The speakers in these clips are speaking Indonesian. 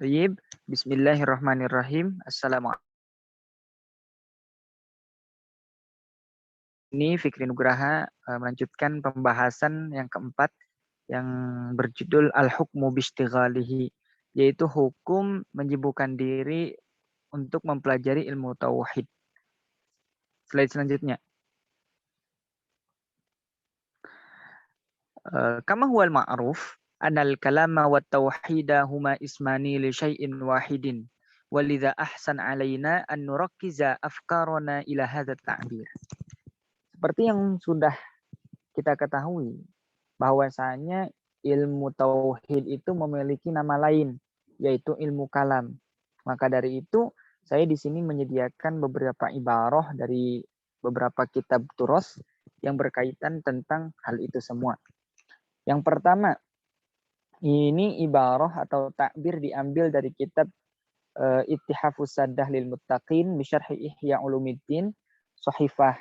Baik, Bismillahirrahmanirrahim. Assalamualaikum. Ini Fikri Nugraha melanjutkan pembahasan yang keempat yang berjudul Al-Hukmu Bistighalihi, yaitu hukum menyibukkan diri untuk mempelajari ilmu tauhid. Slide selanjutnya. Kama huwal ma'ruf anal kalama wat tauhida huma ismani li syai'in wahidin. Walidha ahsan alaina an nurakkiza afkarana ila hadha ta'bir. Seperti yang sudah kita ketahui, bahwasanya ilmu tauhid itu memiliki nama lain, yaitu ilmu kalam. Maka dari itu, saya di sini menyediakan beberapa ibarah dari beberapa kitab turos yang berkaitan tentang hal itu semua. Yang pertama, ini ibarah atau takbir diambil dari kitab Ittihafus Saddah lil Muttaqin bi Syarhi Ihya Ulumuddin, Sahifah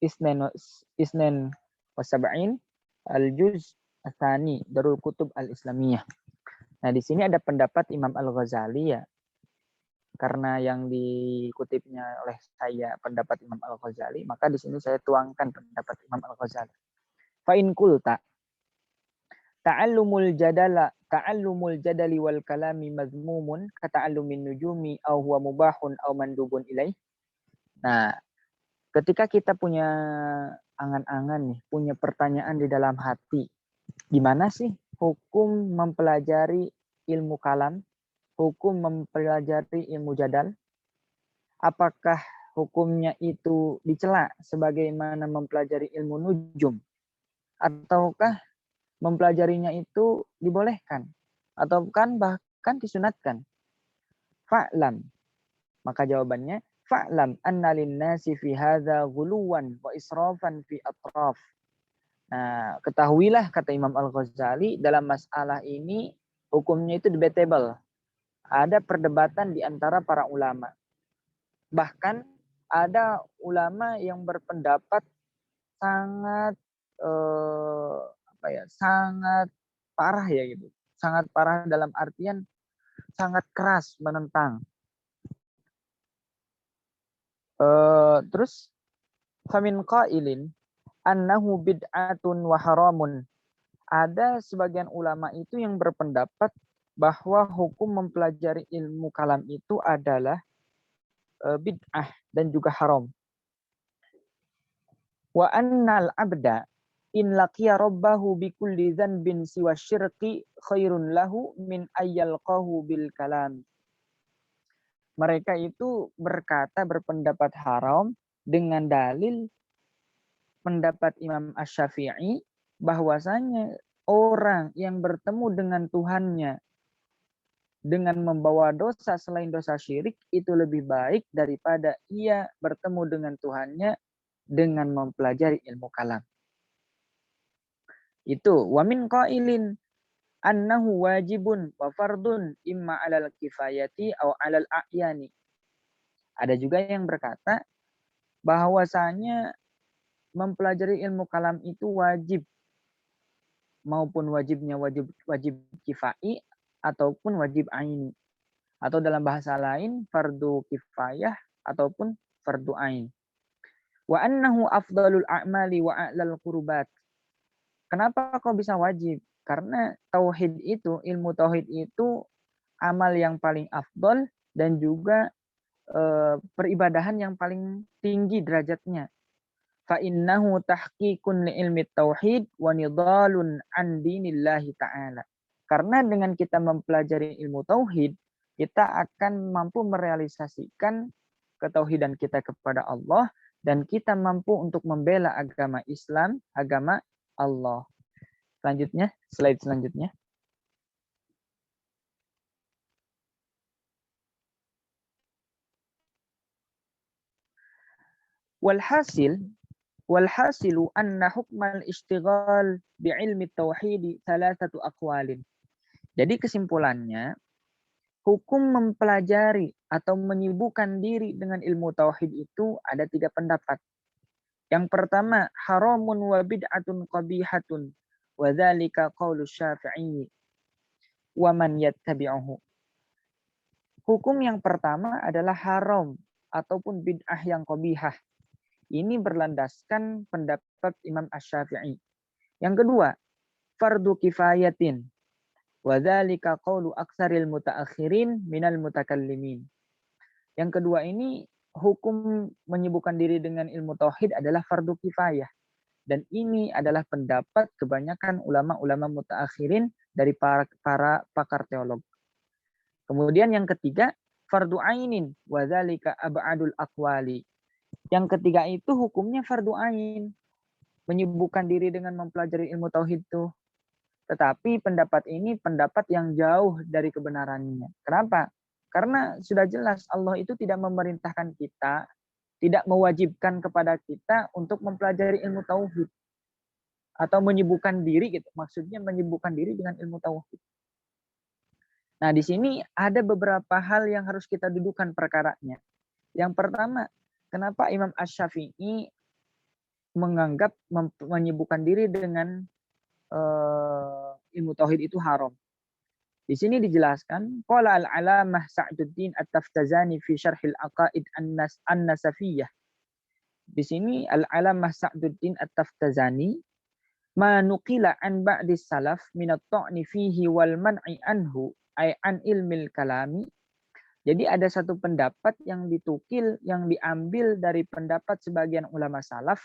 Isnen Wasab'in Al-Juz Atsani Darul Kutub Al-Islamiyah. Nah, di sini ada pendapat Imam Al-Ghazali ya. Karena yang dikutipnya oleh saya pendapat Imam Al-Ghazali, maka di sini saya tuangkan pendapat Imam Al-Ghazali. Fa in qulta ta'allumul jadali wal kalami mazmumun ka ta'allumin nujumi aw huwa mubahun aw mandubun ilaih. Nah, ketika kita punya angan-angan nih, punya pertanyaan di dalam hati, gimana sih hukum mempelajari ilmu kalam, hukum mempelajari ilmu jadal? Apakah hukumnya itu dicela sebagaimana mempelajari ilmu nujum? Ataukah mempelajarinya itu dibolehkan? Atau bahkan disunatkan? Fa'lam. Maka jawabannya, fa'lam anna linnasi fi hadza ghuluwan wa israfan fi atraf. Nah, ketahuilah kata Imam Al-Ghazali dalam masalah ini hukumnya itu debatable. Ada perdebatan di antara para ulama. Bahkan ada ulama yang berpendapat sangat sangat parah ya gitu. Sangat parah dalam artian sangat keras menentang. Terus famin qailin annahu bid'atun wa haramun. Ada sebagian ulama itu yang berpendapat bahwa hukum mempelajari ilmu kalam itu adalah bid'ah dan juga haram. Wa annal abda in laqiya rabbahu bi kulli dhanbin siwa syirki khairun lahu min ayyalqahu bil kalam. Mereka itu berpendapat haram dengan dalil pendapat Imam Asy-Syafi'i bahwasanya orang yang bertemu dengan Tuhannya dengan membawa dosa selain dosa syirik itu lebih baik daripada ia bertemu dengan Tuhannya dengan mempelajari ilmu kalam. Itu wa min qailin annahu wajibun wa fardun imma 'alal kifayati aw 'alal a'yani. Ada juga yang berkata bahwasanya mempelajari ilmu kalam itu wajib, maupun wajibnya wajib kifai ataupun wajib aini, atau dalam bahasa lain fardu kifayah ataupun fardu ain. Wa annahu afdalul a'mali wa a'lal qurbat. Kenapa kok bisa wajib? Karena tauhid itu, ilmu tauhid itu amal yang paling afdal dan juga peribadahan yang paling tinggi derajatnya. Fa innahu tahqiqun li ilmi tauhid wa nidalun an dinillahi ta'ala. Karena dengan kita mempelajari ilmu tauhid, kita akan mampu merealisasikan ketauhidan kita kepada Allah dan kita mampu untuk membela agama Islam, agama Allah. Selanjutnya, slide selanjutnya. Walhasilu anna hukmal istighal bi'ilmi tauhid thalathatu aqwalin. Jadi kesimpulannya, hukum mempelajari atau menyibukkan diri dengan ilmu tauhid itu ada 3 pendapat. Yang pertama, haramun wa bid'atun qabihatun wa dzalika qaulu Syafi'i. wa man yattabi'uhu. Hukum yang pertama adalah haram ataupun bid'ah yang qabihah. Ini berlandaskan pendapat Imam Asy-Syafi'i. Yang kedua, fardu kifayatin. Wa dzalika qaulu aktsaril mutaakhirin minal mutakallimin. Yang kedua ini hukum menyibukkan diri dengan ilmu tauhid adalah fardu kifayah. Dan ini adalah pendapat kebanyakan ulama-ulama mutaakhirin dari para pakar teolog. Kemudian yang ketiga, fardu ainin wa dzalika ab'adul aqwali. Yang ketiga itu hukumnya fardu ain. Menyibukkan diri dengan mempelajari ilmu tauhid itu. Tetapi pendapat ini pendapat yang jauh dari kebenarannya. Kenapa? Karena sudah jelas Allah itu tidak memerintahkan kita, tidak mewajibkan kepada kita untuk mempelajari ilmu tauhid. Atau menyibukkan diri gitu. Maksudnya menyibukkan diri dengan ilmu tauhid. Nah, di sini ada beberapa hal yang harus kita dudukkan perkaranya. Yang pertama, kenapa Imam Asy-Syafi'i menganggap menyibukkan diri dengan ilmu tauhid itu haram? Di sini dijelaskan, qala al-alamah Sa'duddin At-Taftazani fi syarhil aqaid an-nasafiyah. Di sini al-alamah Sa'duddin At-Taftazani ma nuqila an ba'dis salaf min at-ta'ni fihi wal man'i anhu ay an ilmil kalami. Jadi ada satu pendapat yang ditukil, yang diambil dari pendapat sebagian ulama salaf,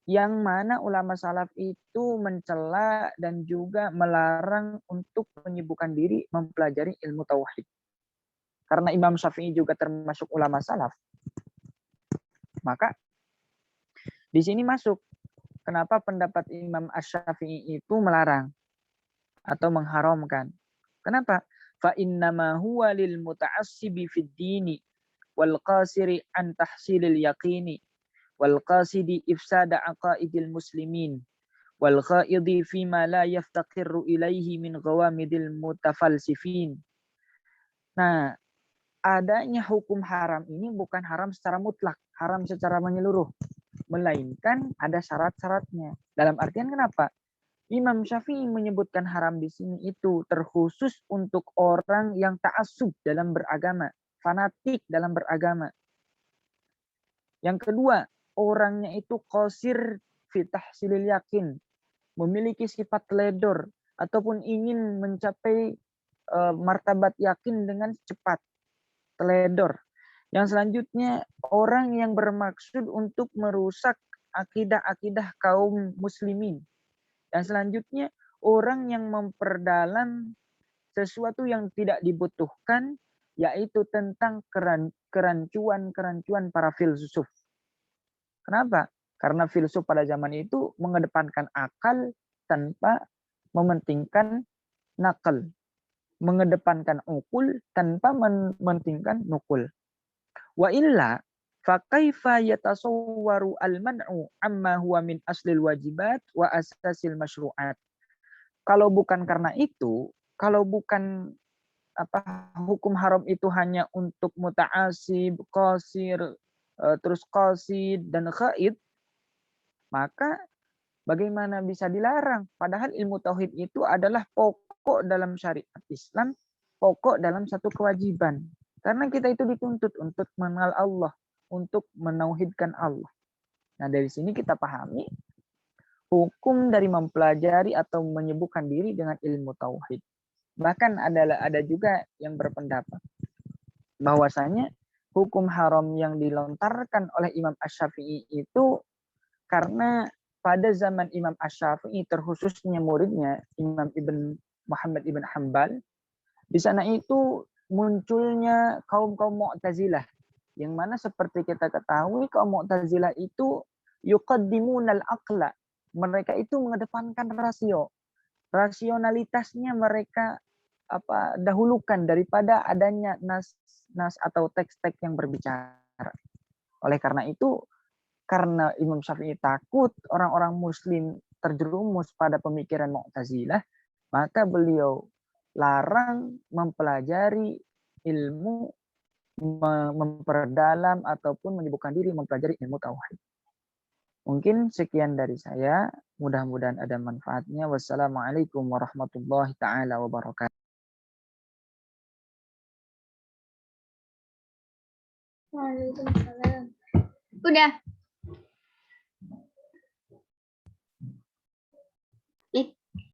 yang mana ulama salaf itu mencela dan juga melarang untuk menyibukkan diri mempelajari ilmu tauhid. Karena Imam Syafi'i juga termasuk ulama salaf, maka di sini masuk kenapa pendapat Imam Asy-Syafi'i itu melarang atau mengharamkan. Kenapa? Fa innama huwa lil muta'assibi fid dini wal qasiri an tahsilil yaqini wal qasidi ifsada aqaidil muslimin wal ghaidi fima la yaftaqirru ilaihi min ghawamidil mutafalsifin. Nah, adanya hukum haram ini bukan haram secara mutlak, haram secara menyeluruh, melainkan ada syarat-syaratnya. Dalam artian kenapa? Imam Syafi'i menyebutkan haram di sini itu terkhusus untuk orang yang ta'assub dalam beragama, fanatik dalam beragama. Yang kedua, orangnya itu qasir fi tahsilil yakin, memiliki sifat teledor ataupun ingin mencapai martabat yakin dengan cepat, teledor. Yang selanjutnya, orang yang bermaksud untuk merusak akidah-akidah kaum muslimin. Dan selanjutnya, orang yang memperdalam sesuatu yang tidak dibutuhkan, yaitu tentang kerancuan-kerancuan para filsuf. Kenapa? Karena filsuf pada zaman itu mengedepankan akal tanpa mementingkan nakal. Mengedepankan ukul tanpa mementingkan nukul. Wa illa fakaifa yatasawwaru al-man'u amma huwa min aslil wajibat wa asasil masyru'at. Kalau bukan karena itu, kalau bukan hukum haram itu hanya untuk muta'asib, qasir, terus qasid dan ghaid, maka bagaimana bisa dilarang? Padahal ilmu tauhid itu adalah pokok dalam syariat Islam, pokok dalam satu kewajiban. Karena kita itu dituntut untuk mengenal Allah, untuk menauhidkan Allah. Nah, dari sini kita pahami hukum dari mempelajari atau menyibukkan diri dengan ilmu tauhid. Bahkan ada juga yang berpendapat bahwasanya hukum haram yang dilontarkan oleh Imam Asy-Syafi'i itu karena pada zaman Imam Asy-Syafi'i, terkhususnya muridnya Imam Ibn Muhammad Ibn Hanbal, di sana itu munculnya kaum-kaum Mu'tazilah, yang mana seperti kita ketahui kaum Mu'tazilah itu yuqaddimunal aqla. Mereka itu mengedepankan rasio. Rasionalitasnya mereka dahulukan daripada adanya nas atau teks-teks yang berbicara. Oleh karena itu, karena Imam Syafi'i takut orang-orang muslim terjerumus pada pemikiran Mu'tazilah, maka beliau larang mempelajari ilmu, memperdalam ataupun menyibukkan diri mempelajari ilmu tauhid. Mungkin sekian dari saya. Mudah-mudahan ada manfaatnya. Wassalamualaikum warahmatullahi taala wabarakatuh. Waalaikumsalam. Udah.